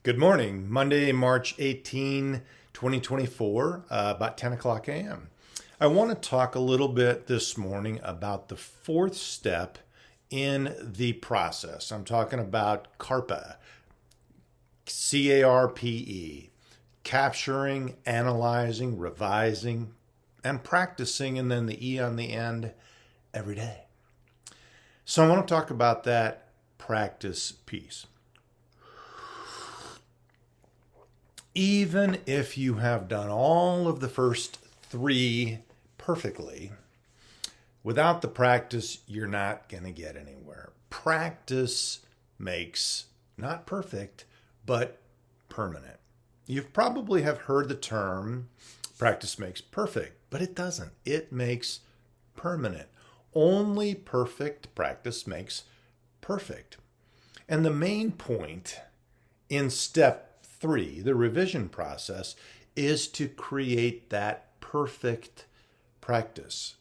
Good morning, Monday, March 18, 2024, about 10 o'clock a.m. I want to talk a little bit this morning about the fourth step in the process. I'm talking about CARPE, C-A-R-P-E, capturing, analyzing, revising, and practicing, and then the E on the end every day. So I want to talk about that practice piece. Even if you have done all of the first three perfectly, without the practice, you're not going to get anywhere. Practice makes not perfect, but permanent. You probably have heard the term practice makes perfect, but it doesn't. It makes permanent. Only perfect practice makes perfect. And the main point in step 3, the revision process, is to create that perfect practice.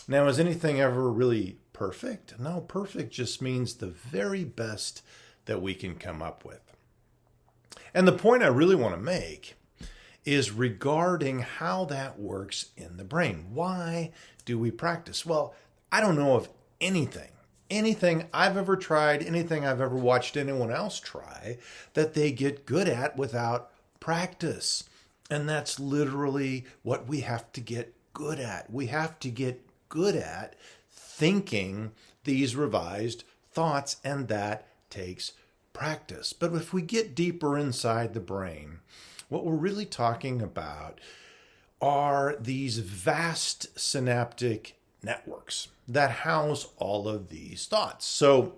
Now, is anything ever really perfect? No, perfect just means the very best that we can come up with. And the point I really want to make is regarding how that works in the brain. Why do we practice? Well, I don't know of anything I've ever tried, anything I've ever watched anyone else try, that they get good at without practice. And that's literally what we have to get good at. We have to get good at thinking these revised thoughts, and that takes practice. But if we get deeper inside the brain, what we're really talking about are these vast synaptic networks that house all of these thoughts. So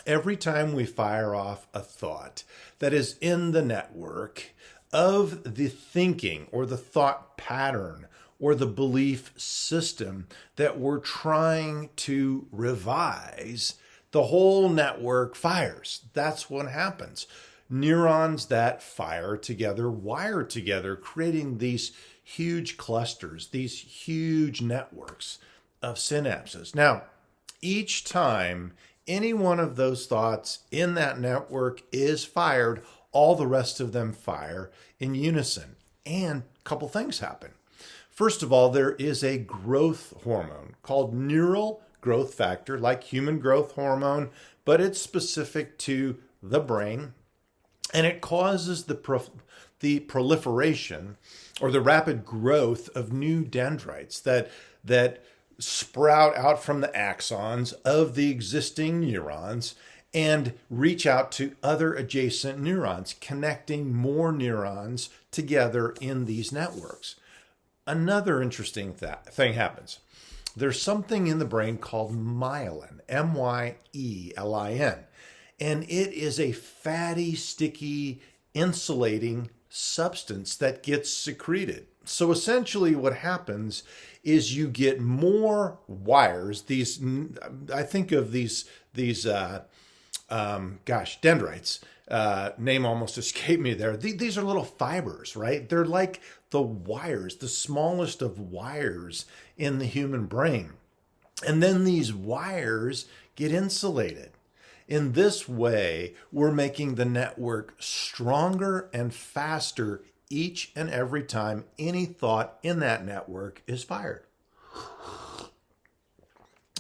every time we fire off a thought that is in the network of the thinking or the thought pattern or the belief system that we're trying to revise, the whole network fires. That's what happens. Neurons that fire together wire together, creating these huge clusters, these huge networks of synapses. Now, each time any one of those thoughts in that network is fired, all the rest of them fire in unison. And a couple things happen. First of all, there is a growth hormone called neural growth factor, like human growth hormone, but it's specific to the brain. And it causes the proliferation or the rapid growth of new dendrites that sprout out from the axons of the existing neurons and reach out to other adjacent neurons, connecting more neurons together in these networks. Another interesting thing happens. There's something in the brain called myelin, M-Y-E-L-I-N, and it is a fatty, sticky, insulating substance that gets secreted. So essentially what happens is you get more wires. I think of these dendrites. Name almost escaped me there. These are little fibers, right? They're like the wires, the smallest of wires in the human brain. And then these wires get insulated. In this way, we're making the network stronger and faster each and every time any thought in that network is fired.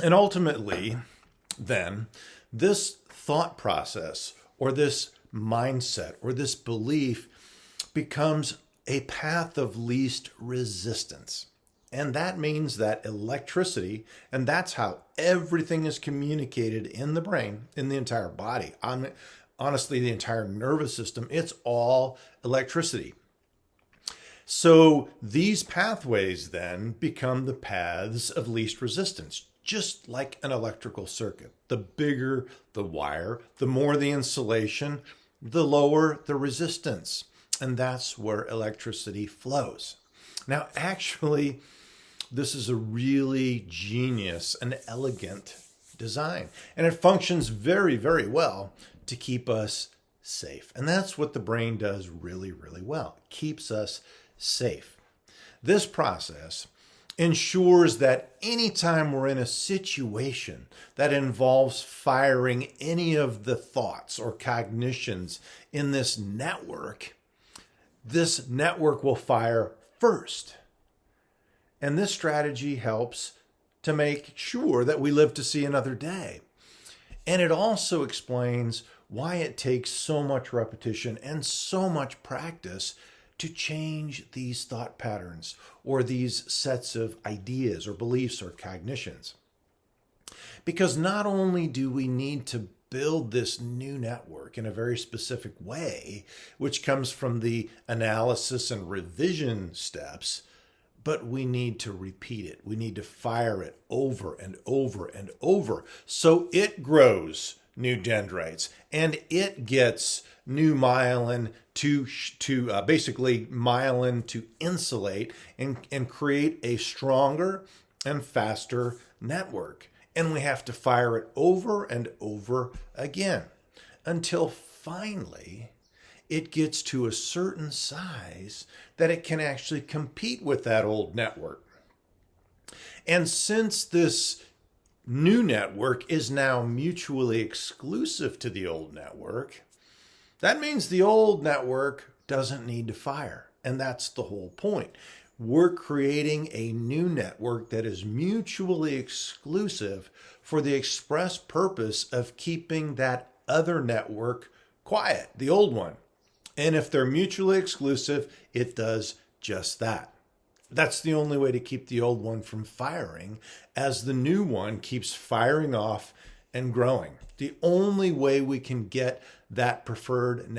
And ultimately, then, this thought process or this mindset or this belief becomes a path of least resistance. And that means that electricity, and that's how everything is communicated in the brain, in the entire body, honestly, the entire nervous system, it's all electricity. So these pathways then become the paths of least resistance, just like an electrical circuit. The bigger the wire, the more the insulation, the lower the resistance. And that's where electricity flows. Now, actually, this is a really genius and elegant design. And it functions very, very well to keep us safe. And that's what the brain does really, really well. It keeps us safe. This process ensures that anytime we're in a situation that involves firing any of the thoughts or cognitions in this network will fire first. And this strategy helps to make sure that we live to see another day. And it also explains why it takes so much repetition and so much practice to change these thought patterns or these sets of ideas or beliefs or cognitions. Because not only do we need to build this new network in a very specific way, which comes from the analysis and revision steps, but we need to repeat it. We need to fire it over and over and over so it grows new dendrites and it gets new myelin to basically myelin to insulate and create a stronger and faster network. And we have to fire it over and over again until finally it gets to a certain size that it can actually compete with that old network. And since this new network is now mutually exclusive to the old network, that means the old network doesn't need to fire. And that's the whole point. We're creating a new network that is mutually exclusive for the express purpose of keeping that other network quiet, the old one. And if they're mutually exclusive, it does just that. That's the only way to keep the old one from firing, as the new one keeps firing off and growing. The only way we can get that preferred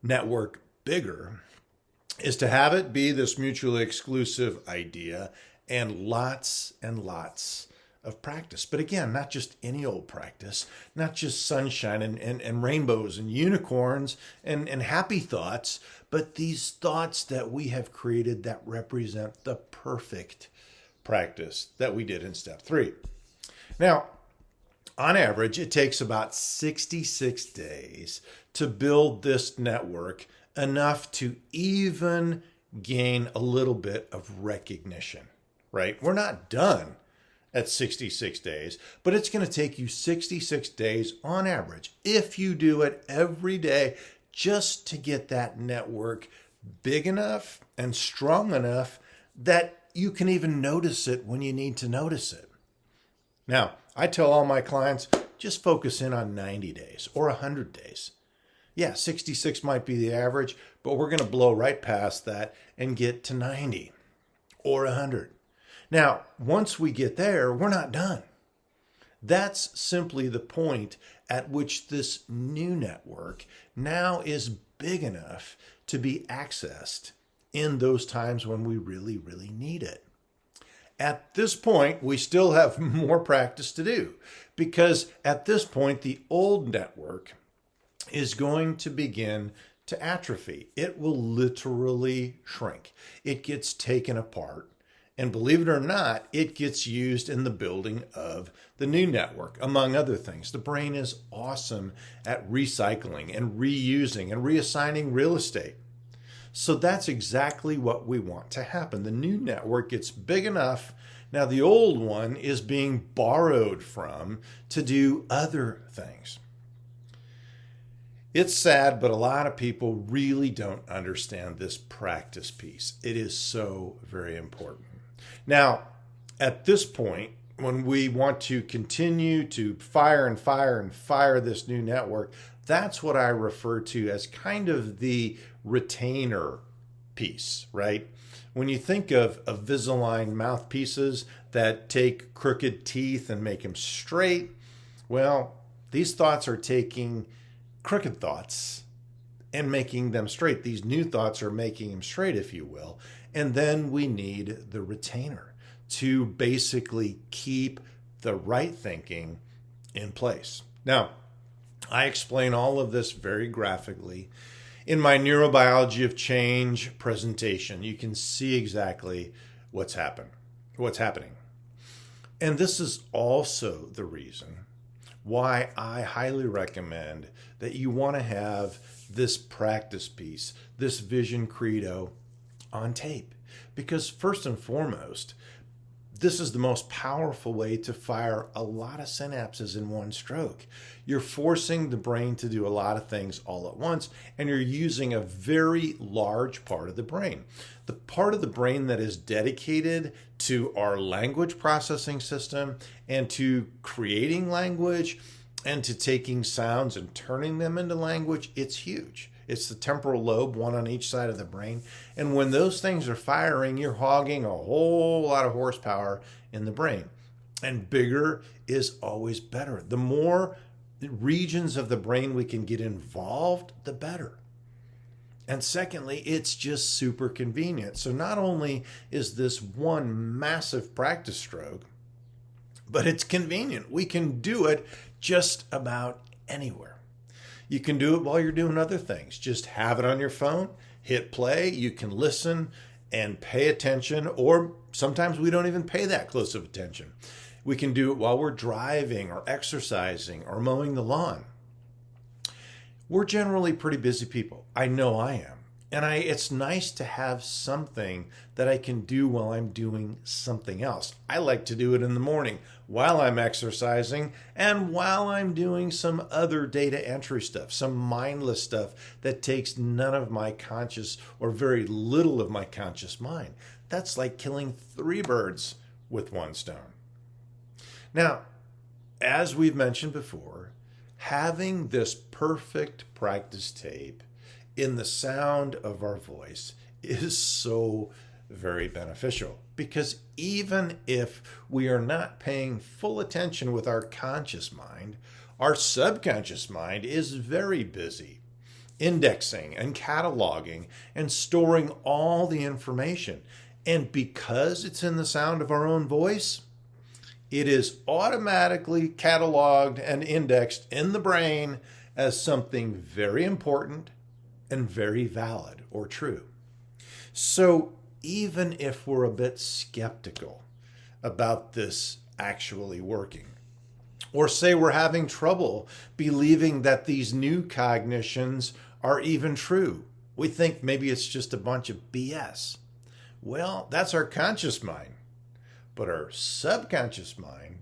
network bigger is to have it be this mutually exclusive idea and lots of practice. But again, not just any old practice, not just sunshine and rainbows and unicorns and happy thoughts, but these thoughts that we have created that represent the perfect practice that we did in step 3. Now, on average, it takes about 66 days to build this network enough to even gain a little bit of recognition, right? We're not done at 66 days, but it's going to take you 66 days on average if you do it every day just to get that network big enough and strong enough that you can even notice it when you need to notice it. Now, I tell all my clients, just focus in on 90 days or 100 days. Yeah, 66 might be the average, but we're going to blow right past that and get to 90 or 100. Now, once we get there, we're not done. That's simply the point at which this new network now is big enough to be accessed in those times when we really, really need it. At this point, we still have more practice to do, because at this point, the old network is going to begin to atrophy. It will literally shrink. It gets taken apart. And believe it or not, it gets used in the building of the new network, among other things. The brain is awesome at recycling and reusing and reassigning real estate. So that's exactly what we want to happen. The new network gets big enough. Now the old one is being borrowed from to do other things. It's sad, but a lot of people really don't understand this practice piece. It is so very important. Now, at this point, when we want to continue to fire and fire and fire this new network, that's what I refer to as kind of the retainer piece, right? When you think of Invisalign mouthpieces that take crooked teeth and make them straight, well, these thoughts are taking crooked thoughts and making them straight. These new thoughts are making them straight, if you will. And then we need the retainer to basically keep the right thinking in place. Now, I explain all of this very graphically in my Neurobiology of Change presentation. You can see exactly what's happening. And this is also the reason why I highly recommend that you want to have this practice piece, this vision credo on tape. Because first and foremost, This is the most powerful way to fire a lot of synapses in one stroke. You're forcing the brain to do a lot of things all at once, and you're using a very large part of the brain. The part of the brain that is dedicated to our language processing system and to creating language and to taking sounds and turning them into language, it's huge. It's the temporal lobe, one on each side of the brain. And when those things are firing, you're hogging a whole lot of horsepower in the brain. And bigger is always better. The more regions of the brain we can get involved, the better. And secondly, it's just super convenient. So not only is this one massive practice stroke, but it's convenient. We can do it just about anywhere. You can do it while you're doing other things. Just have it on your phone, hit play. You can listen and pay attention, or sometimes we don't even pay that close of attention. We can do it while we're driving or exercising or mowing the lawn. We're generally pretty busy people. I know I am. And it's nice to have something that I can do while I'm doing something else. I like to do it in the morning while I'm exercising and while I'm doing some other data entry stuff, some mindless stuff that takes none of my conscious or very little of my conscious mind. That's like killing 3 birds with one stone. Now, as we've mentioned before, having this perfect practice tape in the sound of our voice is so very beneficial, because even if we are not paying full attention with our conscious mind, our subconscious mind is very busy indexing and cataloging and storing all the information. And because it's in the sound of our own voice, it is automatically cataloged and indexed in the brain as something very important and very valid or true. So even if we're a bit skeptical about this actually working, or say we're having trouble believing that these new cognitions are even true, we think maybe it's just a bunch of BS. Well, that's our conscious mind. But our subconscious mind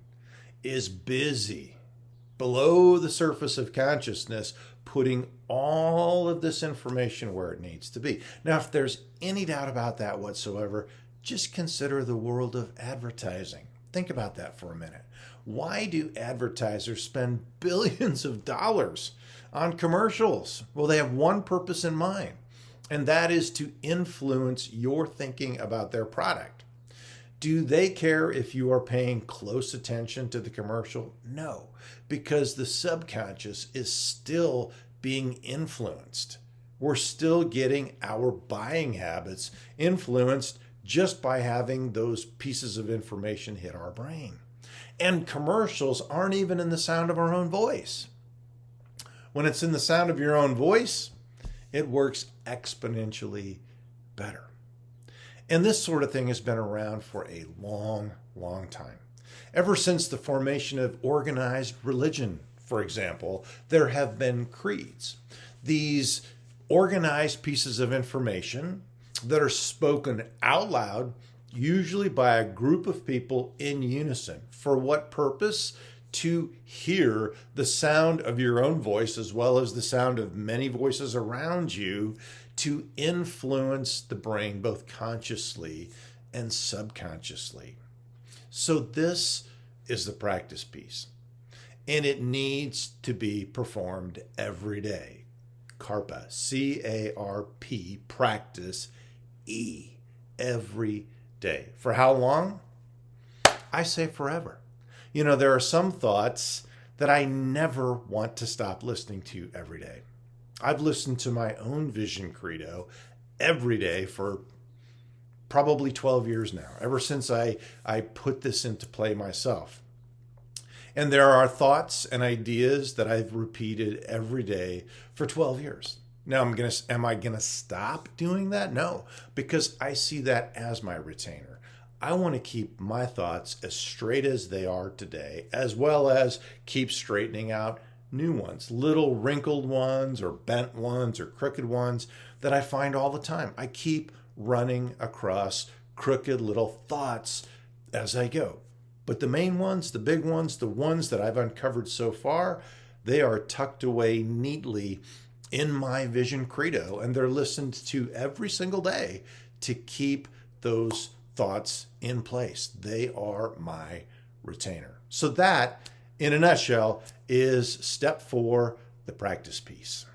is busy below the surface of consciousness, putting all of this information where it needs to be. Now, if there's any doubt about that whatsoever, just consider the world of advertising. Think about that for a minute. Why do advertisers spend billions of dollars on commercials? Well, they have one purpose in mind, and that is to influence your thinking about their product. Do they care if you are paying close attention to the commercial? No, because the subconscious is still being influenced. We're still getting our buying habits influenced just by having those pieces of information hit our brain. And commercials aren't even in the sound of our own voice. When it's in the sound of your own voice, it works exponentially better. And this sort of thing has been around for a long, long time. Ever since the formation of organized religion, for example, there have been creeds. These organized pieces of information that are spoken out loud, usually by a group of people in unison. For what purpose? To hear the sound of your own voice as well as the sound of many voices around you, to influence the brain both consciously and subconsciously. So this is the practice piece, and it needs to be performed every day. Carpa, C-A-R-P, practice, E, every day. For how long? I say forever. You know, there are some thoughts that I never want to stop listening to every day. I've listened to my own vision credo every day for probably 12 years now, ever since I put this into play myself. And there are thoughts and ideas that I've repeated every day for 12 years. Now, am I going to stop doing that? No, because I see that as my retainer. I want to keep my thoughts as straight as they are today, as well as keep straightening out new ones, little wrinkled ones or bent ones or crooked ones that I find all the time. I keep running across crooked little thoughts as I go. But the main ones, the big ones, the ones that I've uncovered so far, they are tucked away neatly in my vision credo, and they're listened to every single day to keep those thoughts in place. They are my retainer. So that, in a nutshell, is step 4, the practice piece.